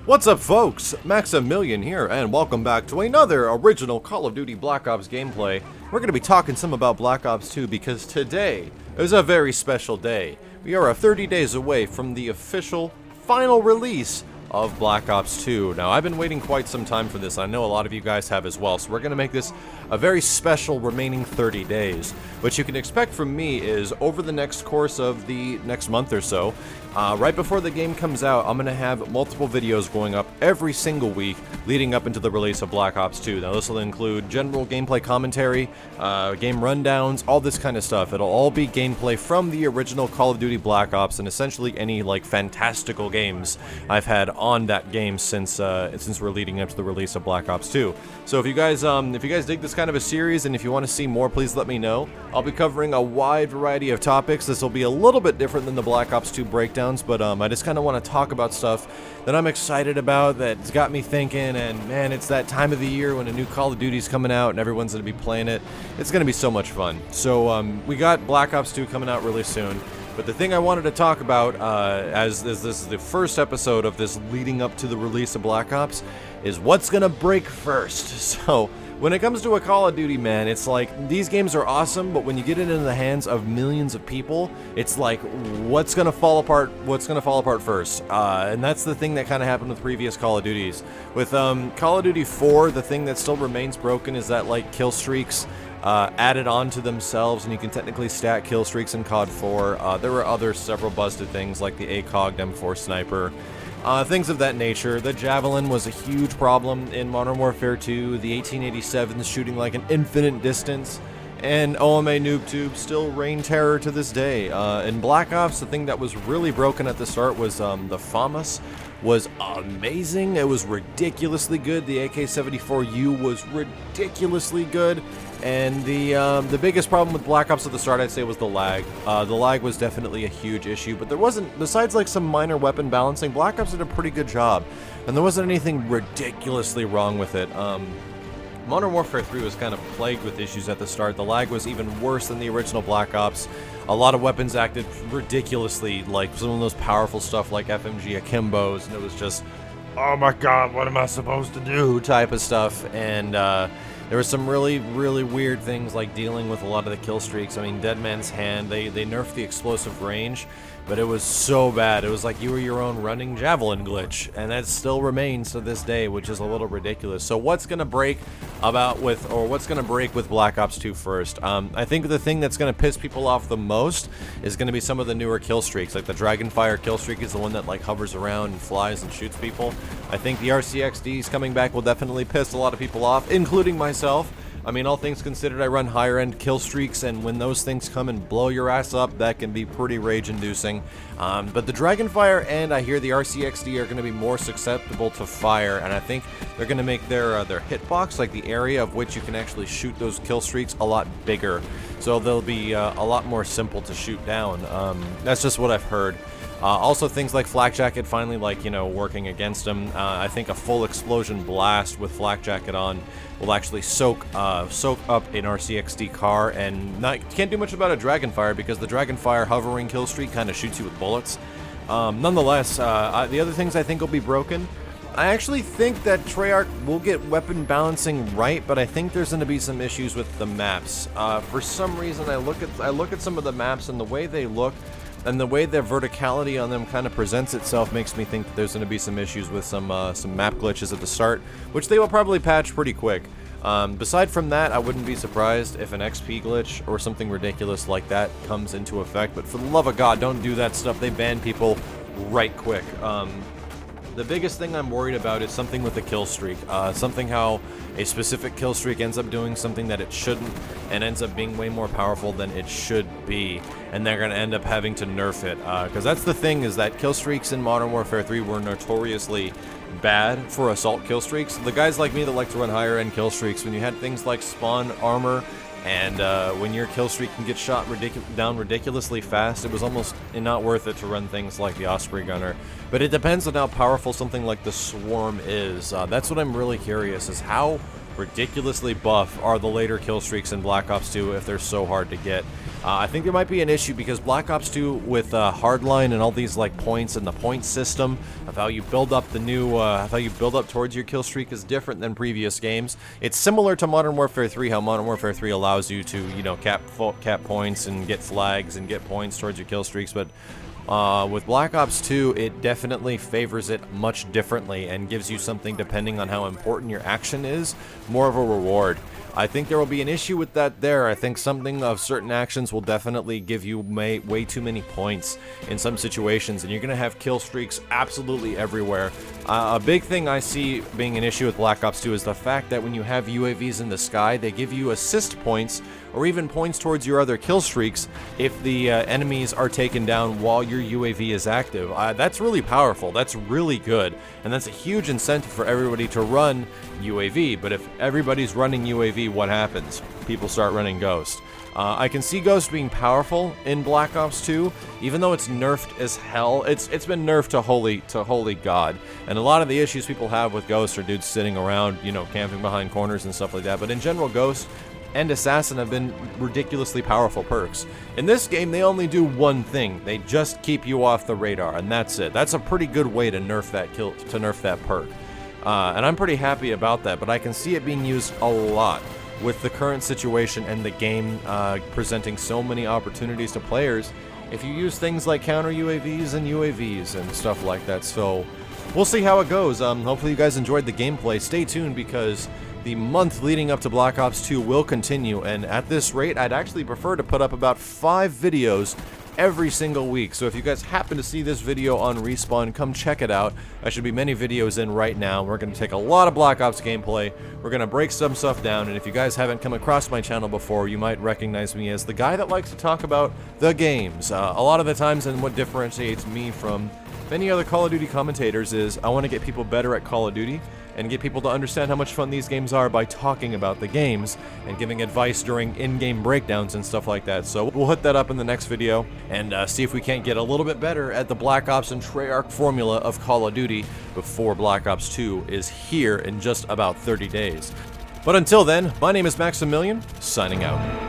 What's up, folks? Maximilian here, and welcome back to another original Call of Duty Black Ops gameplay. We're going to be talking some about Black Ops 2 because today is a very special day. We are 30 days away from the official final release of Black Ops 2. Now, I've been waiting quite some time for this. I know a lot of you guys have as well, so we're going to make this a very special remaining 30 days. What you can expect from me is over the next course of the next month or so, right before the game comes out, I'm going to have multiple videos going up every single week leading up into the release of Black Ops 2. Now, this will include general gameplay commentary, game rundowns, all this kind of stuff. It'll all be gameplay from the original Call of Duty Black Ops and essentially any like fantastical games I've had on that game since we're leading up to the release of Black Ops 2. So if you guys dig this kind of a series and if you want to see more, please let me know. I'll be covering a wide variety of topics. This will be a little bit different than the Black Ops 2 breakdowns, but I just kind of want to talk about stuff that I'm excited about, that's got me thinking, and man, it's that time of the year when a new Call of Duty's coming out and everyone's going to be playing it. It's going to be so much fun. So we got Black Ops 2 coming out really soon. But the thing I wanted to talk about, as this is the first episode of this leading up to the release of Black Ops, is what's gonna break first. So, when it comes to a Call of Duty, man, it's like, these games are awesome, but when you get it into the hands of millions of people, it's like, what's gonna fall apart first? And that's the thing that kind of happened with previous Call of Duties. With Call of Duty 4, the thing that still remains broken is that, like, kill streaks added on to themselves, and you can technically stack kill streaks in COD 4. There were several busted things like the ACOG M4 sniper, things of that nature. The Javelin was a huge problem in Modern Warfare 2. The 1887 shooting like an infinite distance, and OMA Noob Tube still reign terror to this day. In Black Ops, the thing that was really broken at the start was the FAMAS was amazing. It was ridiculously good. The AK-74U was ridiculously good. And the biggest problem with Black Ops at the start, I'd say, was the lag. The lag was definitely a huge issue, but there wasn't, besides like some minor weapon balancing, Black Ops did a pretty good job, and there wasn't anything ridiculously wrong with it. Modern Warfare 3 was kind of plagued with issues at the start. The lag was even worse than the original Black Ops. A lot of weapons acted ridiculously, like some of those powerful stuff like FMG Akimbos, and it was just, oh my god, what am I supposed to do type of stuff. And there were some really, really weird things like dealing with a lot of the kill streaks. I mean, Dead Man's Hand, they nerfed the explosive range, but it was so bad. It was like you were your own running Javelin glitch, and that still remains to this day, which is a little ridiculous. So what's going to break with Black Ops 2 first? I think the thing that's going to piss people off the most is going to be some of the newer kill streaks. Like the Dragonfire kill streak is the one that like hovers around and flies and shoots people. I think the RCXDs coming back will definitely piss a lot of people off, including myself. I mean, all things considered, I run higher end kill streaks, and when those things come and blow your ass up, that can be pretty rage inducing. But the Dragonfire and I hear the RCXD are going to be more susceptible to fire, and I think they're going to make their hitbox, like the area of which you can actually shoot those kill streaks, a lot bigger. So they'll be a lot more simple to shoot down. That's just what I've heard. Also, things like Flak Jacket finally, like, you know, working against them. I think a full explosion blast with Flak Jacket on will actually soak up an RCXD car, and can't do much about a Dragonfire because the Dragonfire hovering kill streak kind of shoots you with bullets. Nonetheless, the other things I think will be broken. I actually think that Treyarch will get weapon balancing right, but I think there's going to be some issues with the maps. For some reason, I look at some of the maps and the way they look, and the way their verticality on them kind of presents itself makes me think that there's going to be some issues with some map glitches at the start, which they will probably patch pretty quick. Beside from that, I wouldn't be surprised if an XP glitch or something ridiculous like that comes into effect, but for the love of God, don't do that stuff. They ban people right quick. The biggest thing I'm worried about is something with the kill streak. Something how a specific kill streak ends up doing something that it shouldn't and ends up being way more powerful than it should be, and they're going to end up having to nerf it. Because that's the thing, is that kill streaks in Modern Warfare 3 were notoriously bad for assault kill streaks. The guys like me that like to run higher end kill streaks, when you had things like spawn armor, and when your kill streak can get shot down ridiculously fast, it was almost not worth it to run things like the Osprey Gunner. But it depends on how powerful something like the Swarm is. That's what I'm really curious, is how ridiculously buff are the later kill streaks in Black Ops 2 if they're so hard to get. I think there might be an issue because Black Ops 2 with Hardline and all these like points and the point system of how you build up the new, how you build up towards your kill streak is different than previous games. It's similar to Modern Warfare 3, how Modern Warfare 3 allows you to, you know, cap points and get flags and get points towards your kill streaks, but with Black Ops 2, it definitely favors it much differently and gives you something, depending on how important your action is, more of a reward. I think there will be an issue with that there. I think something of certain actions will definitely give you way too many points in some situations, and you're going to have kill streaks absolutely everywhere. A big thing I see being an issue with Black Ops 2 is the fact that when you have UAVs in the sky, they give you assist points or even points towards your other kill streaks if the enemies are taken down while your UAV is active. That's really powerful. That's really good, and that's a huge incentive for everybody to run UAV. But if everybody's running UAV, what happens? People start running Ghost. I can see Ghost being powerful in Black Ops 2, even though it's nerfed as hell. It's been nerfed to holy god, and a lot of the issues people have with Ghost are dudes sitting around, you know, camping behind corners and stuff like that. But in general, Ghost and Assassin have been ridiculously powerful perks. In this game, they only do one thing. They just keep you off the radar, and that's it. That's a pretty good way to nerf that perk. And I'm pretty happy about that, but I can see it being used a lot with the current situation and the game presenting so many opportunities to players if you use things like counter UAVs and stuff like that. So we'll see how it goes. Hopefully you guys enjoyed the gameplay. Stay tuned because the month leading up to Black Ops 2 will continue, and at this rate, I'd actually prefer to put up about 5 videos every single week. So if you guys happen to see this video on Respawn, come check it out. There should be many videos in right now. We're going to take a lot of Black Ops gameplay. We're going to break some stuff down, and if you guys haven't come across my channel before, you might recognize me as the guy that likes to talk about the games. A lot of the times, and what differentiates me from many other Call of Duty commentators is I want to get people better at Call of Duty and get people to understand how much fun these games are by talking about the games and giving advice during in-game breakdowns and stuff like that. So we'll hit that up in the next video and see if we can't get a little bit better at the Black Ops and Treyarch formula of Call of Duty before Black Ops 2 is here in just about 30 days. But until then, my name is Maximilian, signing out.